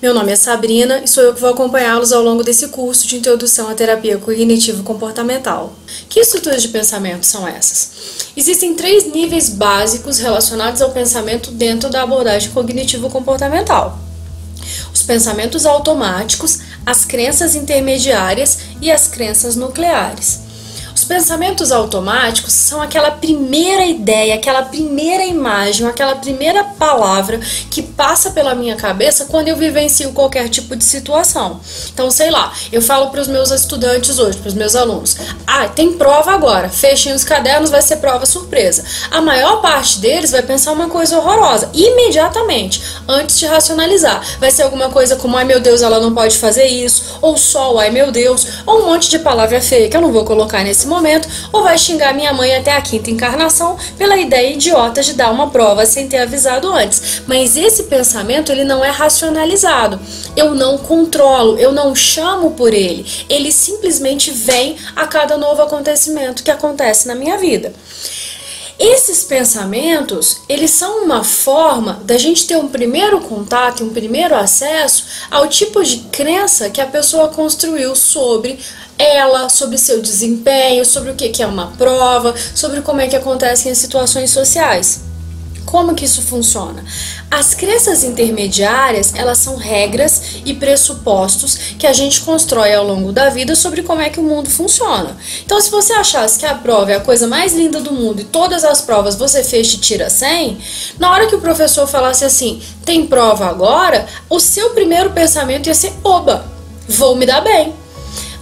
Meu nome é Sabrina e sou eu que vou acompanhá-los ao longo desse curso de Introdução à Terapia Cognitivo-Comportamental. Que estruturas de pensamento são essas? Existem 3 níveis básicos relacionados ao pensamento dentro da abordagem cognitivo-comportamental: os pensamentos automáticos, as crenças intermediárias e as crenças nucleares. Os pensamentos automáticos são aquela primeira ideia, aquela primeira imagem, aquela primeira palavra que passa pela minha cabeça quando eu vivencio qualquer tipo de situação. Então, sei lá, eu falo para os meus estudantes hoje, para os meus alunos: tem prova agora, fechem os cadernos, vai ser prova surpresa. A maior parte deles vai pensar uma coisa horrorosa, imediatamente, antes de racionalizar. Vai ser alguma coisa como: ai meu Deus, ela não pode fazer isso, ou só, ai meu Deus, ou um monte de palavra feia que eu não vou colocar nesse momento, ou vai xingar minha mãe até a 5ª encarnação pela ideia idiota de dar uma prova sem ter avisado antes. Mas esse pensamento, ele não é racionalizado. Eu não controlo, eu não chamo por ele. Ele simplesmente vem a cada novo acontecimento que acontece na minha vida. Esses pensamentos, eles são uma forma da gente ter um primeiro contato, um primeiro acesso ao tipo de crença que a pessoa construiu sobre ela, sobre seu desempenho, sobre o que é uma prova, sobre como é que acontecem as situações sociais. Como que isso funciona? As crenças intermediárias, elas são regras e pressupostos que a gente constrói ao longo da vida sobre como é que o mundo funciona. Então, se você achasse que a prova é a coisa mais linda do mundo e todas as provas você fecha e tira 100, na hora que o professor falasse assim: tem prova agora, o seu primeiro pensamento ia ser: oba, vou me dar bem.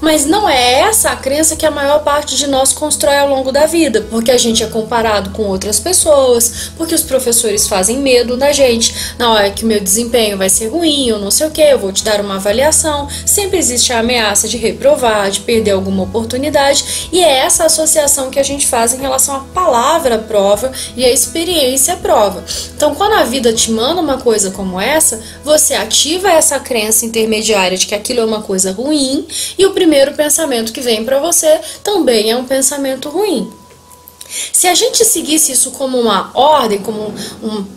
Mas não é essa a crença que a maior parte de nós constrói ao longo da vida, porque a gente é comparado com outras pessoas, porque os professores fazem medo da gente, na hora que o meu desempenho vai ser ruim ou não sei o que, eu vou te dar uma avaliação, sempre existe a ameaça de reprovar, de perder alguma oportunidade, e é essa associação que a gente faz em relação à palavra prova e à experiência prova. Então, quando a vida te manda uma coisa como essa, você ativa essa crença intermediária de que aquilo é uma coisa ruim, e o primeiro pensamento que vem para você também é um pensamento ruim. Se a gente seguisse isso como uma ordem, como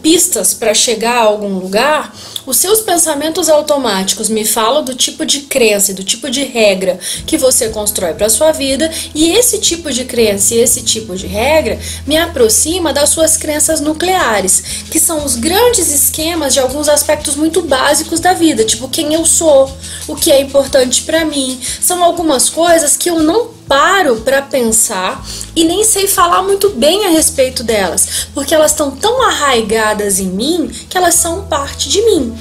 pistas para chegar a algum lugar, os seus pensamentos automáticos me falam do tipo de crença e do tipo de regra que você constrói para sua vida, e esse tipo de crença e esse tipo de regra me aproxima das suas crenças nucleares, que são os grandes esquemas de alguns aspectos muito básicos da vida, tipo quem eu sou, o que é importante para mim. São algumas coisas que eu não paro para pensar e nem sei falar muito bem a respeito delas, porque elas estão tão arraigadas em mim que elas são parte de mim.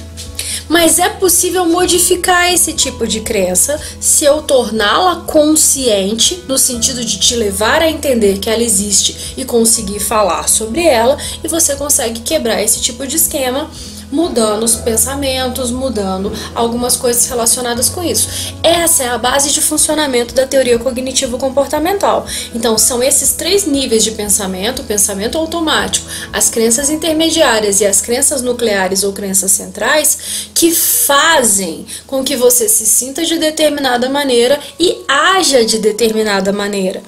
Mas é possível modificar esse tipo de crença se eu torná-la consciente, no sentido de te levar a entender que ela existe e conseguir falar sobre ela, e você consegue quebrar esse tipo de esquema mudando os pensamentos, mudando algumas coisas relacionadas com isso. Essa é a base de funcionamento da teoria cognitivo-comportamental. Então, são esses 3 níveis de pensamento: o pensamento automático, as crenças intermediárias e as crenças nucleares ou crenças centrais, que fazem com que você se sinta de determinada maneira e haja de determinada maneira.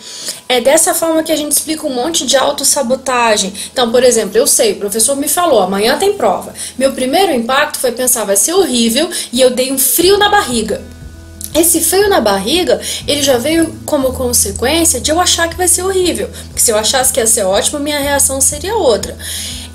É dessa forma que a gente explica um monte de autossabotagem. Então, por exemplo, eu sei, o professor me falou: amanhã tem prova. Meu primeiro impacto foi pensar: vai ser horrível, e eu dei um frio na barriga. Esse frio na barriga, ele já veio como consequência de eu achar que vai ser horrível. Porque se eu achasse que ia ser ótimo, minha reação seria outra.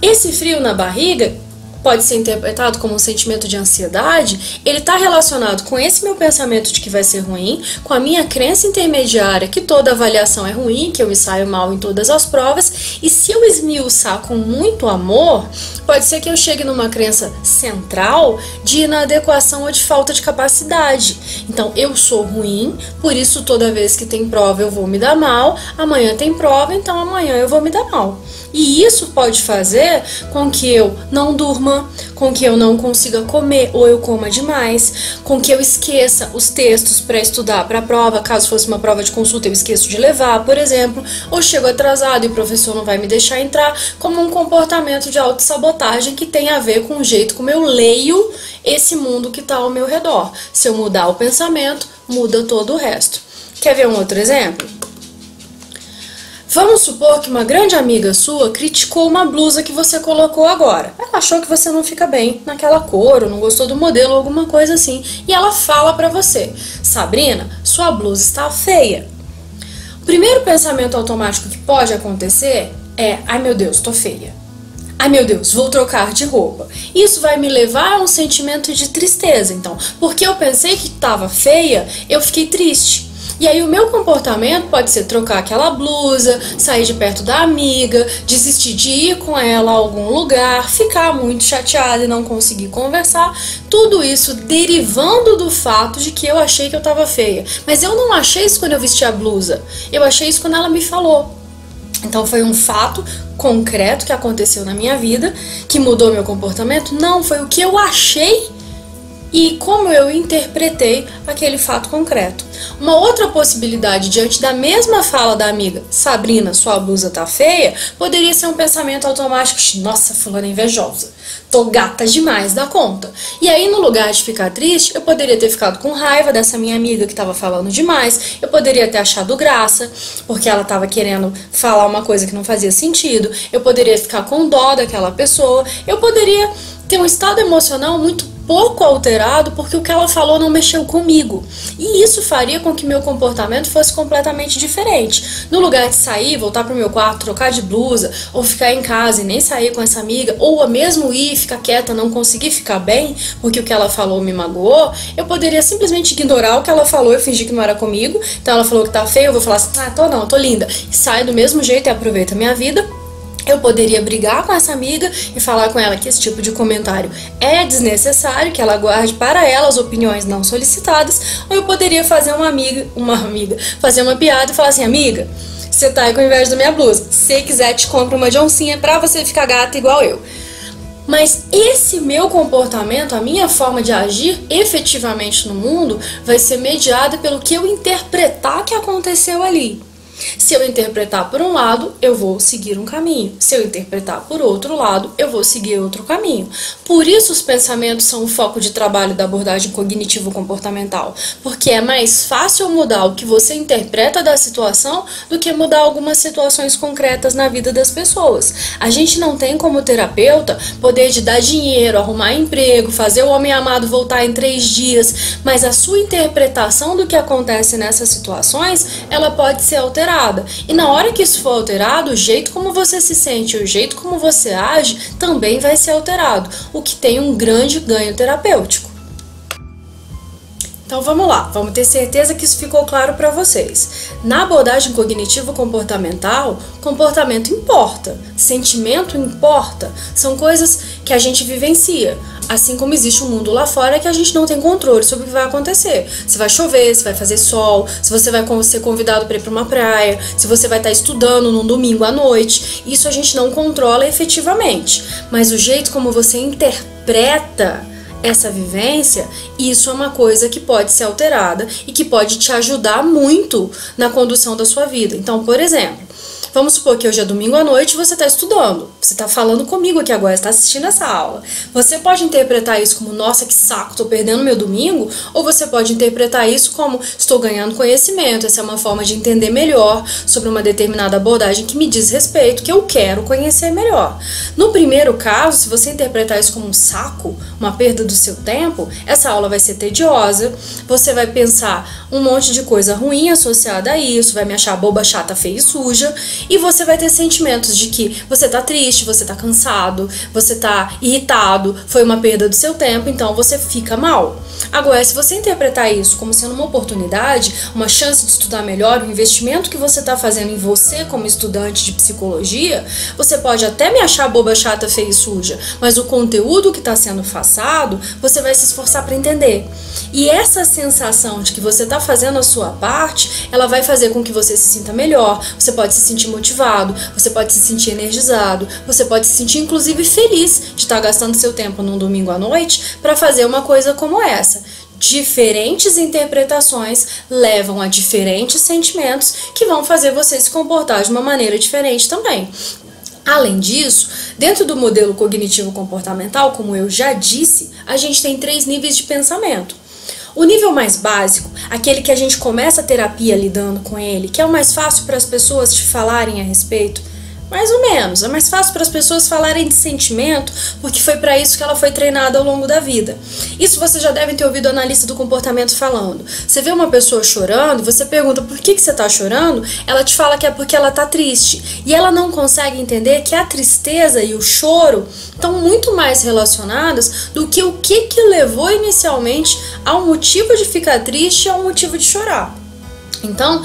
Esse frio na barriga pode ser interpretado como um sentimento de ansiedade. Ele está relacionado com esse meu pensamento de que vai ser ruim, com a minha crença intermediária que toda avaliação é ruim, que eu me saio mal em todas as provas, e se eu esmiuçar com muito amor, pode ser que eu chegue numa crença central de inadequação ou de falta de capacidade. Então, eu sou ruim, por isso toda vez que tem prova eu vou me dar mal, amanhã tem prova, então amanhã eu vou me dar mal. E isso pode fazer com que eu não durma, com que eu não consiga comer ou eu coma demais, com que eu esqueça os textos para estudar para a prova. Caso fosse uma prova de consulta, eu esqueço de levar, por exemplo, ou chego atrasado e o professor não vai me deixar entrar, como um comportamento de autossabotagem que tem a ver com o jeito como eu leio esse mundo que está ao meu redor. Se eu mudar o pensamento, muda todo o resto. Quer ver um outro exemplo? Vamos supor que uma grande amiga sua criticou uma blusa que você colocou agora. Ela achou que você não fica bem naquela cor, ou não gostou do modelo, alguma coisa assim. E ela fala pra você: Sabrina, sua blusa está feia. O primeiro pensamento automático que pode acontecer é: ai meu Deus, tô feia. Ai meu Deus, vou trocar de roupa. Isso vai me levar a um sentimento de tristeza, então. Porque eu pensei que estava feia, eu fiquei triste. E aí o meu comportamento pode ser trocar aquela blusa, sair de perto da amiga, desistir de ir com ela a algum lugar, ficar muito chateada e não conseguir conversar. Tudo isso derivando do fato de que eu achei que eu estava feia. Mas eu não achei isso quando eu vesti a blusa. Eu achei isso quando ela me falou. Então foi um fato concreto que aconteceu na minha vida, que mudou meu comportamento? Não, foi o que eu achei e como eu interpretei aquele fato concreto. Uma outra possibilidade diante da mesma fala da amiga: Sabrina, sua blusa tá feia, poderia ser um pensamento automático: nossa, fulana é invejosa, tô gata demais da conta. E aí, no lugar de ficar triste, eu poderia ter ficado com raiva dessa minha amiga que tava falando demais, eu poderia ter achado graça, porque ela tava querendo falar uma coisa que não fazia sentido, eu poderia ficar com dó daquela pessoa, eu poderia ter um estado emocional muito pouco alterado porque o que ela falou não mexeu comigo. E isso faria com que meu comportamento fosse completamente diferente. No lugar de sair, voltar pro meu quarto, trocar de blusa, ou ficar em casa e nem sair com essa amiga, ou mesmo ir, ficar quieta, não conseguir ficar bem porque o que ela falou me magoou, eu poderia simplesmente ignorar o que ela falou e fingir que não era comigo. Então ela falou que tá feia, eu vou falar assim: ah, tô não, tô linda. E saio do mesmo jeito e aproveito a minha vida. Eu poderia brigar com essa amiga e falar com ela que esse tipo de comentário é desnecessário, que ela guarde para ela as opiniões não solicitadas, ou eu poderia fazer fazer uma piada e falar assim: amiga, você tá aí com inveja da minha blusa, se quiser te compro uma de oncinha pra você ficar gata igual eu. Mas esse meu comportamento, a minha forma de agir efetivamente no mundo, vai ser mediada pelo que eu interpretar que aconteceu ali. Se eu interpretar por um lado, eu vou seguir um caminho. Se eu interpretar por outro lado, eu vou seguir outro caminho. Por isso os pensamentos são o foco de trabalho da abordagem cognitivo-comportamental. Porque é mais fácil mudar o que você interpreta da situação do que mudar algumas situações concretas na vida das pessoas. A gente não tem como terapeuta poder de dar dinheiro, arrumar emprego, fazer o homem amado voltar em 3 dias, mas a sua interpretação do que acontece nessas situações, ela pode ser alterada. E na hora que isso for alterado, o jeito como você se sente, o jeito como você age, também vai ser alterado, o que tem um grande ganho terapêutico. Então vamos lá, vamos ter certeza que isso ficou claro para vocês. Na abordagem cognitivo-comportamental, comportamento importa, sentimento importa, são coisas que a gente vivencia. Assim como existe um mundo lá fora que a gente não tem controle sobre o que vai acontecer. Se vai chover, se vai fazer sol, se você vai ser convidado para ir para uma praia, se você vai estar estudando num domingo à noite. Isso a gente não controla efetivamente. Mas o jeito como você interpreta essa vivência, isso é uma coisa que pode ser alterada e que pode te ajudar muito na condução da sua vida. Então, por exemplo, vamos supor que hoje é domingo à noite e você está estudando. Você está falando comigo aqui agora, está assistindo essa aula. Você pode interpretar isso como: nossa, que saco, estou perdendo meu domingo. Ou você pode interpretar isso como: estou ganhando conhecimento. Essa é uma forma de entender melhor sobre uma determinada abordagem que me diz respeito, que eu quero conhecer melhor. No primeiro caso, se você interpretar isso como um saco, uma perda do seu tempo, essa aula vai ser tediosa, você vai pensar um monte de coisa ruim associada a isso, vai me achar boba, chata, feia e suja. E você vai ter sentimentos de que você tá triste, você tá cansado, você tá irritado, foi uma perda do seu tempo, então você fica mal. Agora, se você interpretar isso como sendo uma oportunidade, uma chance de estudar melhor, um investimento que você tá fazendo em você como estudante de psicologia, você pode até me achar boba, chata, feia e suja, mas o conteúdo que está sendo passado, você vai se esforçar para entender. E essa sensação de que você tá fazendo a sua parte, ela vai fazer com que você se sinta melhor, você pode se sentir motivado, você pode se sentir energizado, você pode se sentir inclusive feliz de estar gastando seu tempo num domingo à noite para fazer uma coisa como essa. Diferentes interpretações levam a diferentes sentimentos que vão fazer você se comportar de uma maneira diferente também. Além disso, dentro do modelo cognitivo-comportamental, como eu já disse, a gente tem 3 níveis de pensamento. O nível mais básico, aquele que a gente começa a terapia lidando com ele, que é o mais fácil para as pessoas te falarem a respeito, mais ou menos, é mais fácil para as pessoas falarem de sentimento, porque foi para isso que ela foi treinada ao longo da vida. Isso você já deve ter ouvido o analista do comportamento falando. Você vê uma pessoa chorando, você pergunta por que você está chorando, ela te fala que é porque ela está triste. E ela não consegue entender que a tristeza e o choro estão muito mais relacionados do que o que levou inicialmente ao motivo de ficar triste e ao motivo de chorar. Então,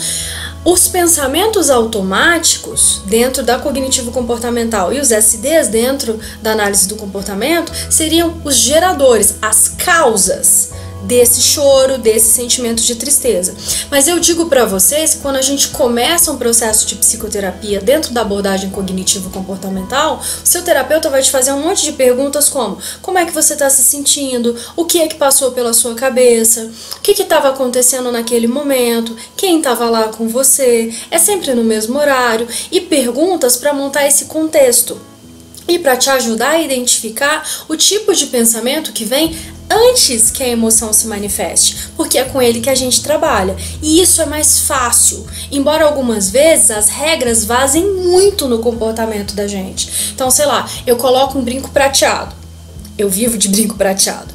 os pensamentos automáticos dentro da cognitivo-comportamental e os SDs dentro da análise do comportamento seriam os geradores, as causas desse choro, desse sentimento de tristeza. Mas eu digo para vocês que quando a gente começa um processo de psicoterapia dentro da abordagem cognitivo-comportamental, o seu terapeuta vai te fazer um monte de perguntas como é que você está se sentindo, o que é que passou pela sua cabeça, o que estava acontecendo naquele momento, quem estava lá com você, é sempre no mesmo horário, e perguntas para montar esse contexto e para te ajudar a identificar o tipo de pensamento que vem antes que a emoção se manifeste, porque é com ele que a gente trabalha. E isso é mais fácil, embora algumas vezes as regras vazem muito no comportamento da gente. Então, sei lá, eu coloco um brinco prateado, eu vivo de brinco prateado,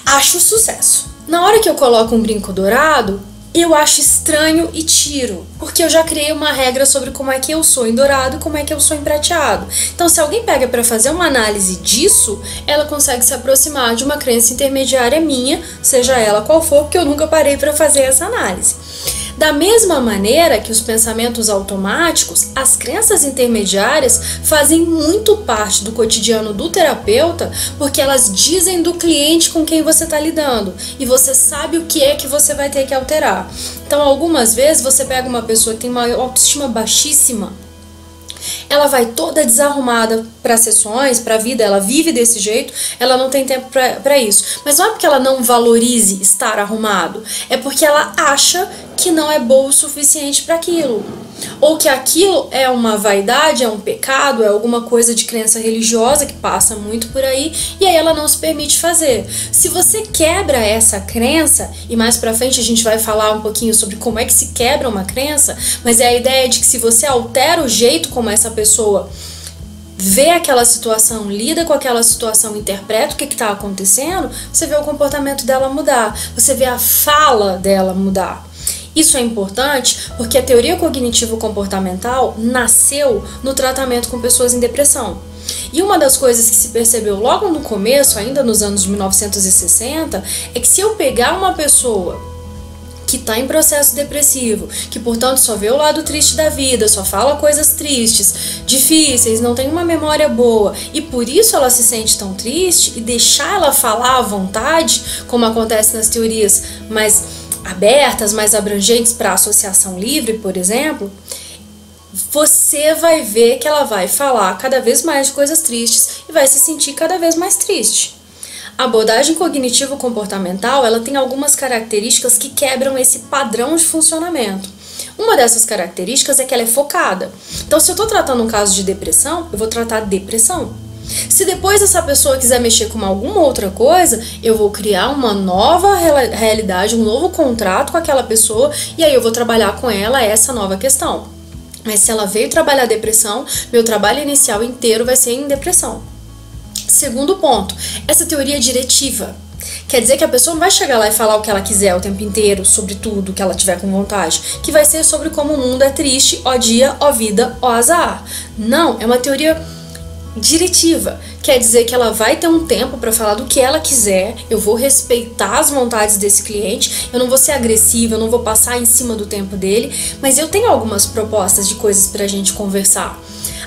acho sucesso. Na hora que eu coloco um brinco dourado, eu acho estranho e tiro, porque eu já criei uma regra sobre como é que eu sou em dourado e como é que eu sou em prateado. Então, se alguém pega para fazer uma análise disso, ela consegue se aproximar de uma crença intermediária minha, seja ela qual for, porque eu nunca parei para fazer essa análise. Da mesma maneira que os pensamentos automáticos, as crenças intermediárias fazem muito parte do cotidiano do terapeuta, porque elas dizem do cliente com quem você está lidando e você sabe o que é que você vai ter que alterar. Então, algumas vezes você pega uma pessoa que tem uma autoestima baixíssima, ela vai toda desarrumada para sessões, para a vida, ela vive desse jeito, ela não tem tempo para isso. Mas não é porque ela não valorize estar arrumado, é porque ela acha que não é boa o suficiente para aquilo. Ou que aquilo é uma vaidade, é um pecado, é alguma coisa de crença religiosa que passa muito por aí, e aí ela não se permite fazer. Se você quebra essa crença, e mais pra frente a gente vai falar um pouquinho sobre como é que se quebra uma crença, mas é a ideia de que se você altera o jeito como essa pessoa vê aquela situação, lida com aquela situação, interpreta o que está acontecendo, você vê o comportamento dela mudar, você vê a fala dela mudar. Isso é importante porque a teoria cognitivo-comportamental nasceu no tratamento com pessoas em depressão. E uma das coisas que se percebeu logo no começo, ainda nos anos 1960, é que se eu pegar uma pessoa que está em processo depressivo, que portanto só vê o lado triste da vida, só fala coisas tristes, difíceis, não tem uma memória boa e por isso ela se sente tão triste, e deixar ela falar à vontade, como acontece nas teorias mais abertas, mais abrangentes para a associação livre, por exemplo, você vai ver que ela vai falar cada vez mais de coisas tristes e vai se sentir cada vez mais triste. A abordagem cognitivo-comportamental, ela tem algumas características que quebram esse padrão de funcionamento. Uma dessas características é que ela é focada. Então, se eu estou tratando um caso de depressão, eu vou tratar depressão. Se depois essa pessoa quiser mexer com alguma outra coisa, eu vou criar uma nova realidade, um novo contrato com aquela pessoa, e aí eu vou trabalhar com ela essa nova questão. Mas se ela veio trabalhar depressão, meu trabalho inicial inteiro vai ser em depressão. Segundo ponto, essa teoria é diretiva. Quer dizer que a pessoa não vai chegar lá e falar o que ela quiser o tempo inteiro, sobre tudo que ela tiver com vontade, que vai ser sobre como o mundo é triste, ó dia, ó vida, ó azar. Não, é uma teoria diretiva, quer dizer que ela vai ter um tempo para falar do que ela quiser, eu vou respeitar as vontades desse cliente, eu não vou ser agressiva, eu não vou passar em cima do tempo dele, mas eu tenho algumas propostas de coisas para a gente conversar.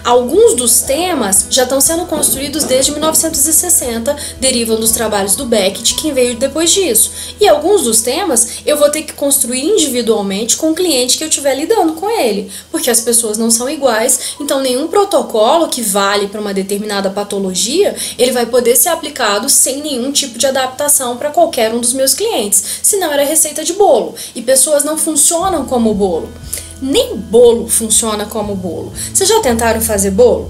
Alguns dos temas já estão sendo construídos desde 1960, derivam dos trabalhos do Beckett, quem veio depois disso. E alguns dos temas eu vou ter que construir individualmente com o cliente que eu estiver lidando com ele, porque as pessoas não são iguais, então nenhum protocolo que vale para uma determinada patologia, ele vai poder ser aplicado sem nenhum tipo de adaptação para qualquer um dos meus clientes, senão era receita de bolo, e pessoas não funcionam como bolo. Nem bolo funciona como bolo. Vocês já tentaram fazer bolo?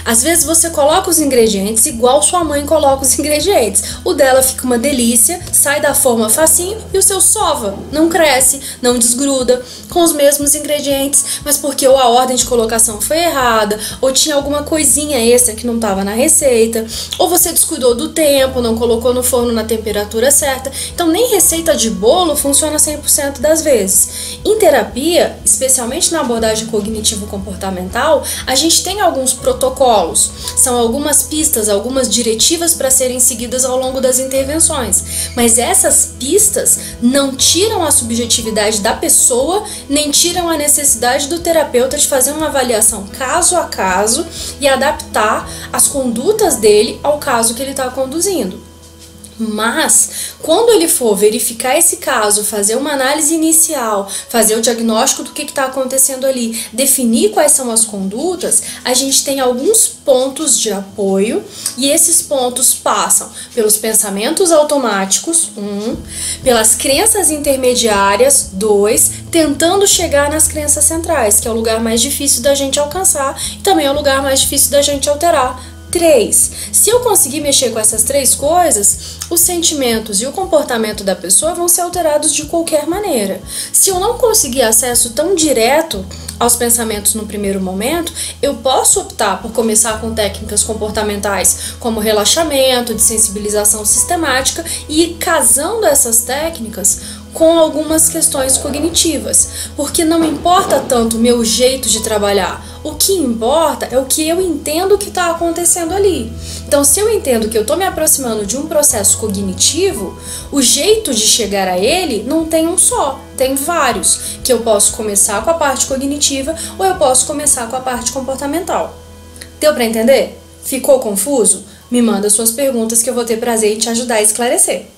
Às vezes você coloca os ingredientes igual sua mãe coloca os ingredientes. O dela fica uma delícia, sai da forma facinho e o seu sova. Não cresce, não desgruda, com os mesmos ingredientes, mas porque ou a ordem de colocação foi errada, ou tinha alguma coisinha extra que não estava na receita, ou você descuidou do tempo, não colocou no forno na temperatura certa. Então nem receita de bolo funciona 100% das vezes. Em terapia, especialmente na abordagem cognitivo-comportamental, a gente tem alguns protocolos, são algumas pistas, algumas diretivas para serem seguidas ao longo das intervenções, mas essas pistas não tiram a subjetividade da pessoa, nem tiram a necessidade do terapeuta de fazer uma avaliação caso a caso e adaptar as condutas dele ao caso que ele está conduzindo. Mas, quando ele for verificar esse caso, fazer uma análise inicial, fazer o diagnóstico do que está acontecendo ali, definir quais são as condutas, a gente tem alguns pontos de apoio e esses pontos passam pelos pensamentos automáticos, pelas crenças intermediárias, 2, tentando chegar nas crenças centrais, que é o lugar mais difícil da gente alcançar e também é o lugar mais difícil da gente alterar. 3. Se eu conseguir mexer com essas 3 coisas, os sentimentos e o comportamento da pessoa vão ser alterados de qualquer maneira. Se eu não conseguir acesso tão direto aos pensamentos no primeiro momento, eu posso optar por começar com técnicas comportamentais como relaxamento, de sensibilização sistemática e ir casando essas técnicas com algumas questões cognitivas, porque não importa tanto o meu jeito de trabalhar, o que importa é o que eu entendo que está acontecendo ali. Então, se eu entendo que eu estou me aproximando de um processo cognitivo, o jeito de chegar a ele não tem um só, tem vários, que eu posso começar com a parte cognitiva ou eu posso começar com a parte comportamental. Deu para entender? Ficou confuso? Me manda suas perguntas que eu vou ter prazer em te ajudar a esclarecer.